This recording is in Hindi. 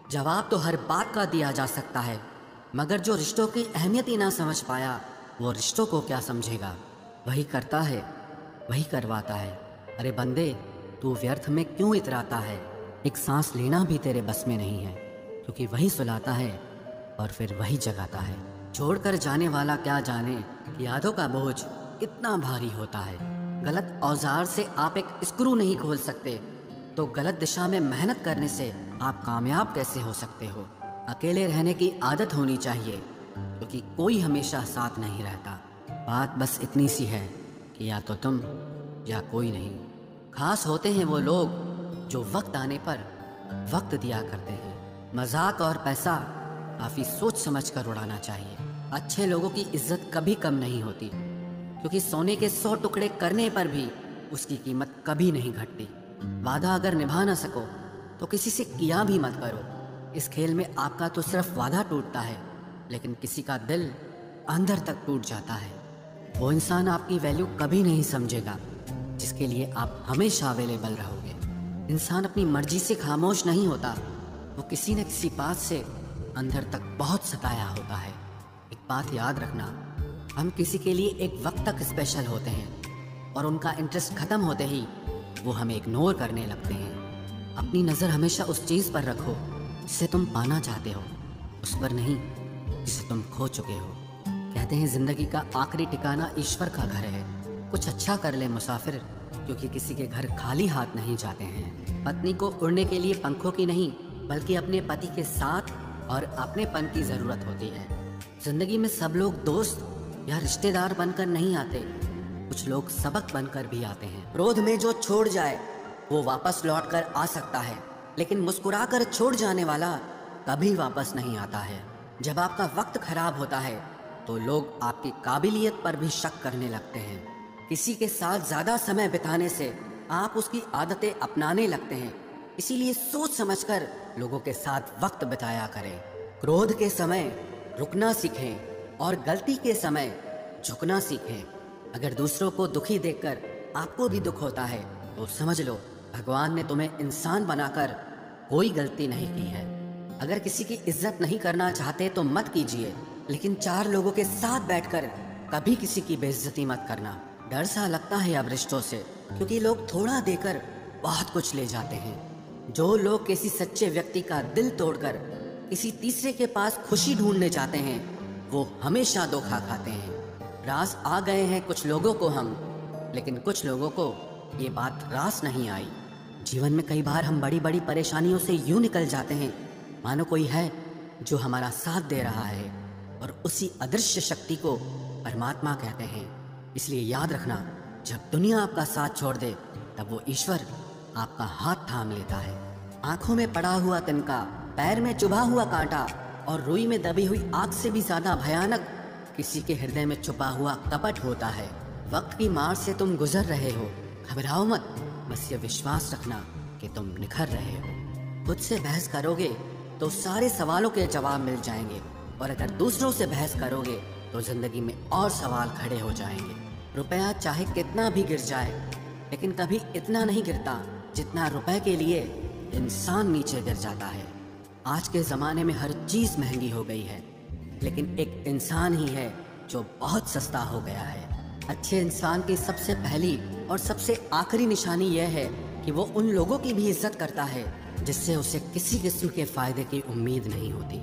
जवाब तो हर बात का दिया जा सकता है, मगर जो रिश्तों की अहमियत ही ना समझ पाया वो रिश्तों को क्या समझेगा। वही करता है, वही करवाता है। अरे बंदे, तू व्यर्थ में क्यों इतराता है। एक सांस लेना भी तेरे बस में नहीं है, क्योंकि वही सुलाता है और फिर वही जगाता है। छोड़कर जाने वाला क्या जाने कि यादों का बोझ कितना भारी होता है। गलत औजार से आप एक स्क्रू नहीं खोल सकते, तो गलत दिशा में मेहनत करने से आप कामयाब कैसे हो सकते हो। अकेले रहने की आदत होनी चाहिए, क्योंकि कोई हमेशा साथ नहीं रहता। बात बस इतनी सी है कि या तो तुम या कोई नहीं। खास होते हैं वो लोग जो वक्त आने पर वक्त दिया करते हैं। मजाक और पैसा काफ़ी सोच समझ कर उड़ाना चाहिए। अच्छे लोगों की इज्जत कभी कम नहीं होती, क्योंकि सोने के 100 टुकड़े करने पर भी उसकी कीमत कभी नहीं घटती। वादा अगर निभा ना सको तो किसी से किया भी मत करो। इस खेल में आपका तो सिर्फ वादा टूटता है, लेकिन किसी का दिल अंदर तक टूट जाता है। वो इंसान आपकी वैल्यू कभी नहीं समझेगा जिसके लिए आप हमेशा अवेलेबल रहोगे। इंसान अपनी मर्जी से खामोश नहीं होता, वो किसी न किसी बात से अंदर तक बहुत सताया होता है। एक बात याद रखना, हम किसी के लिए एक वक्त तक स्पेशल होते हैं और उनका इंटरेस्ट खत्म होते ही वो हमें इग्नोर करने लगते हैं। अपनी नज़र हमेशा उस चीज़ पर रखो जिसे तुम पाना चाहते हो, उस पर नहीं जिसे तुम खो चुके हो। कहते हैं ज़िंदगी का आखिरी ठिकाना ईश्वर का घर है। कुछ अच्छा कर ले मुसाफिर, क्योंकि किसी के घर खाली हाथ नहीं जाते हैं। पत्नी को उड़ने के लिए पंखों की नहीं, बल्कि अपने पति के साथ और अपनेपन की ज़रूरत होती है। ज़िंदगी में सब लोग दोस्त या रिश्तेदार बनकर नहीं आते, कुछ लोग सबक बनकर भी आते हैं। क्रोध में जो छोड़ जाए वो वापस लौट कर आ सकता है, लेकिन मुस्कुरा कर छोड़ जाने वाला कभी वापस नहीं आता है। जब आपका वक्त खराब होता है तो लोग आपकी काबिलियत पर भी शक करने लगते हैं। किसी के साथ ज़्यादा समय बिताने से आप उसकी आदतें अपनाने लगते हैं, इसीलिए सोच समझकर लोगों के साथ वक्त बिताया करें। क्रोध के समय रुकना सीखें और गलती के समय झुकना सीखें। अगर दूसरों को दुखी देखकर आपको भी दुख होता है तो समझ लो भगवान ने तुम्हें इंसान बनाकर कोई गलती नहीं की है। अगर किसी की इज्जत नहीं करना चाहते तो मत कीजिए, लेकिन 4 लोगों के साथ बैठकर कभी किसी की बेइज्जती मत करना। डर सा लगता है अब रिश्तों से, क्योंकि लोग थोड़ा देकर बहुत कुछ ले जाते हैं। जो लोग किसी सच्चे व्यक्ति का दिल तोड़कर किसी तीसरे के पास खुशी ढूंढने जाते हैं वो हमेशा धोखा खाते हैं। रास आ गए हैं कुछ लोगों को हम, लेकिन कुछ लोगों को ये बात रास नहीं आई। जीवन में कई बार हम बड़ी बड़ी परेशानियों से यूं निकल जाते हैं मानो कोई है जो हमारा साथ दे रहा है, और उसी अदृश्य शक्ति को परमात्मा कहते हैं। इसलिए याद रखना, जब दुनिया आपका साथ छोड़ दे तब वो ईश्वर आपका हाथ थाम लेता है। आंखों में पड़ा हुआ तिनका, पैर में चुभा हुआ कांटा और रुई में दबी हुई आग से भी ज्यादा भयानक किसी के हृदय में छुपा हुआ कपट होता है। वक्त की मार से तुम गुजर रहे हो, घबराओ मत, बस ये विश्वास रखना कि तुम निखर रहे हो। खुद से बहस करोगे तो सारे सवालों के जवाब मिल जाएंगे, और अगर दूसरों से बहस करोगे तो जिंदगी में और सवाल खड़े हो जाएंगे। रुपया चाहे कितना भी गिर जाए, लेकिन कभी इतना नहीं गिरता जितना रुपए के लिए इंसान नीचे गिर जाता है। आज के ज़माने में हर चीज़ महंगी हो गई है, लेकिन एक इंसान ही है जो बहुत सस्ता हो गया है। अच्छे इंसान की सबसे पहली और सबसे आखिरी निशानी यह है कि वो उन लोगों की भी इज्जत करता है जिससे उसे किसी किस्म के फ़ायदे की उम्मीद नहीं होती।